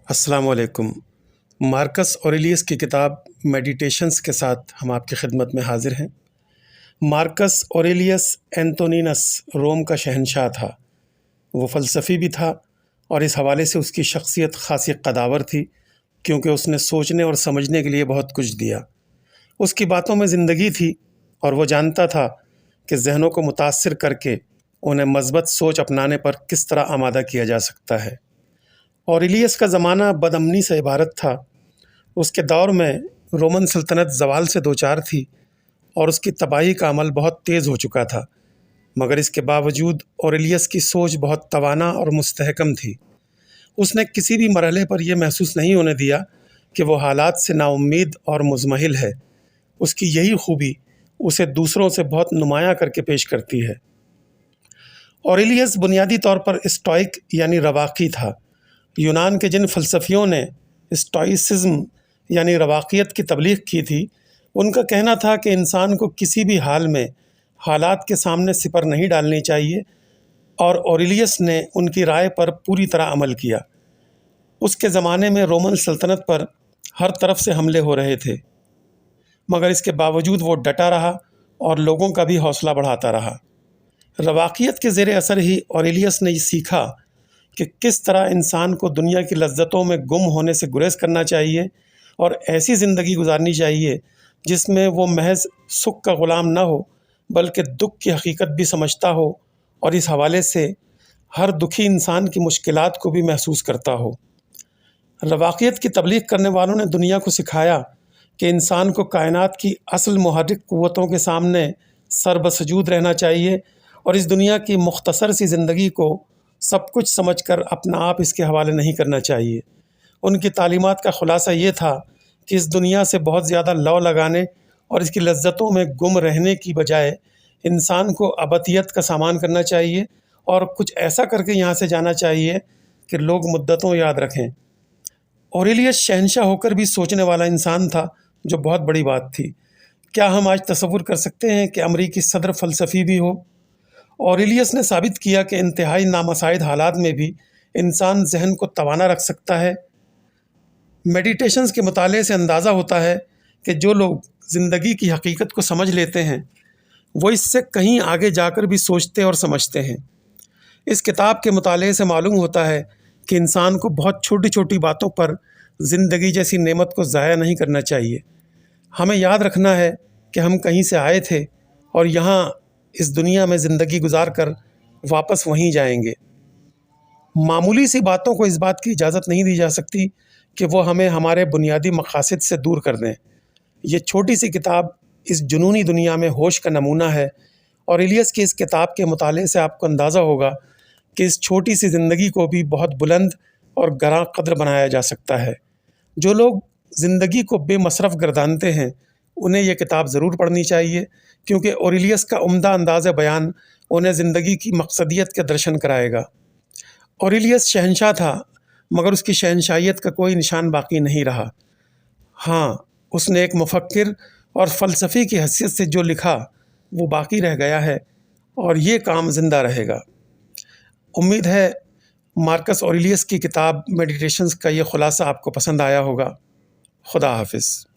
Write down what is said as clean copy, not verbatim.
السلام علیکم۔ مارکس اوریلیس کی کتاب میڈیٹیشنز کے ساتھ ہم آپ کی خدمت میں حاضر ہیں۔ مارکس اوریلیس اینتونینس روم کا شہنشاہ تھا۔ وہ فلسفی بھی تھا اور اس حوالے سے اس کی شخصیت خاصی قداور تھی، کیونکہ اس نے سوچنے اور سمجھنے کے لیے بہت کچھ دیا۔ اس کی باتوں میں زندگی تھی اور وہ جانتا تھا کہ ذہنوں کو متاثر کر کے انہیں مثبت سوچ اپنانے پر کس طرح آمادہ کیا جا سکتا ہے۔ اوریلیس کا زمانہ بد امنی سے عبارت تھا۔ اس کے دور میں رومن سلطنت زوال سے دوچار تھی اور اس کی تباہی کا عمل بہت تیز ہو چکا تھا، مگر اس کے باوجود اوریلیس کی سوچ بہت توانا اور مستحکم تھی۔ اس نے کسی بھی مرحلے پر یہ محسوس نہیں ہونے دیا کہ وہ حالات سے نا امید اور مزمحل ہے۔ اس کی یہی خوبی اسے دوسروں سے بہت نمایاں کر کے پیش کرتی ہے۔ اوریلیس بنیادی طور پر اسٹوئک یعنی رواقی تھا۔ یونان کے جن فلسفیوں نے اسٹوئسزم یعنی رواقیت کی تبلیغ کی تھی، ان کا کہنا تھا کہ انسان کو کسی بھی حال میں حالات کے سامنے سپر نہیں ڈالنی چاہیے، اور اوریلیس نے ان کی رائے پر پوری طرح عمل کیا۔ اس کے زمانے میں رومن سلطنت پر ہر طرف سے حملے ہو رہے تھے، مگر اس کے باوجود وہ ڈٹا رہا اور لوگوں کا بھی حوصلہ بڑھاتا رہا۔ رواقیت کے زیر اثر ہی اوریلیس نے یہ سیکھا کہ کس طرح انسان کو دنیا کی لذتوں میں گم ہونے سے گریز کرنا چاہیے اور ایسی زندگی گزارنی چاہیے جس میں وہ محض سکھ کا غلام نہ ہو بلکہ دکھ کی حقیقت بھی سمجھتا ہو، اور اس حوالے سے ہر دکھی انسان کی مشکلات کو بھی محسوس کرتا ہو۔ رواقیت کی تبلیغ کرنے والوں نے دنیا کو سکھایا کہ انسان کو کائنات کی اصل محرک قوتوں کے سامنے سر بسجود رہنا چاہیے اور اس دنیا کی مختصر سی زندگی کو سب کچھ سمجھ کر اپنا آپ اس کے حوالے نہیں کرنا چاہیے۔ ان کی تعلیمات کا خلاصہ یہ تھا کہ اس دنیا سے بہت زیادہ لو لگانے اور اس کی لذتوں میں گم رہنے کی بجائے انسان کو ابدیت کا سامان کرنا چاہیے اور کچھ ایسا کر کے یہاں سے جانا چاہیے کہ لوگ مدتوں یاد رکھیں۔ اوریلیس شہنشاہ ہو کر بھی سوچنے والا انسان تھا، جو بہت بڑی بات تھی۔ کیا ہم آج تصور کر سکتے ہیں کہ امریکی صدر فلسفی بھی ہو؟ اوریلیس نے ثابت کیا کہ انتہائی نامساعد حالات میں بھی انسان ذہن کو توانا رکھ سکتا ہے۔ میڈیٹیشنز کے مطالعے سے اندازہ ہوتا ہے کہ جو لوگ زندگی کی حقیقت کو سمجھ لیتے ہیں وہ اس سے کہیں آگے جا کر بھی سوچتے اور سمجھتے ہیں۔ اس کتاب کے مطالعے سے معلوم ہوتا ہے کہ انسان کو بہت چھوٹی چھوٹی باتوں پر زندگی جیسی نعمت کو ضائع نہیں کرنا چاہیے۔ ہمیں یاد رکھنا ہے کہ ہم کہیں سے آئے تھے اور یہاں اس دنیا میں زندگی گزار کر واپس وہیں جائیں گے۔ معمولی سی باتوں کو اس بات کی اجازت نہیں دی جا سکتی کہ وہ ہمیں ہمارے بنیادی مقاصد سے دور کر دیں۔ یہ چھوٹی سی کتاب اس جنونی دنیا میں ہوش کا نمونہ ہے۔ اوریلیس کی اس کتاب کے مطالعے سے آپ کو اندازہ ہوگا کہ اس چھوٹی سی زندگی کو بھی بہت بلند اور گراں قدر بنایا جا سکتا ہے۔ جو لوگ زندگی کو بے مصرف گردانتے ہیں انہیں یہ کتاب ضرور پڑھنی چاہیے، کیونکہ اوریلیس کا عمدہ انداز بیان انہیں زندگی کی مقصدیت کے درشن کرائے گا۔ اوریلیس شہنشاہ تھا، مگر اس کی شہنشاہیت کا کوئی نشان باقی نہیں رہا۔ ہاں، اس نے ایک مفکر اور فلسفی کی حیثیت سے جو لکھا وہ باقی رہ گیا ہے اور یہ کام زندہ رہے گا۔ امید ہے مارکس اوریلیس کی کتاب میڈیٹیشنز کا یہ خلاصہ آپ کو پسند آیا ہوگا۔ خدا حافظ۔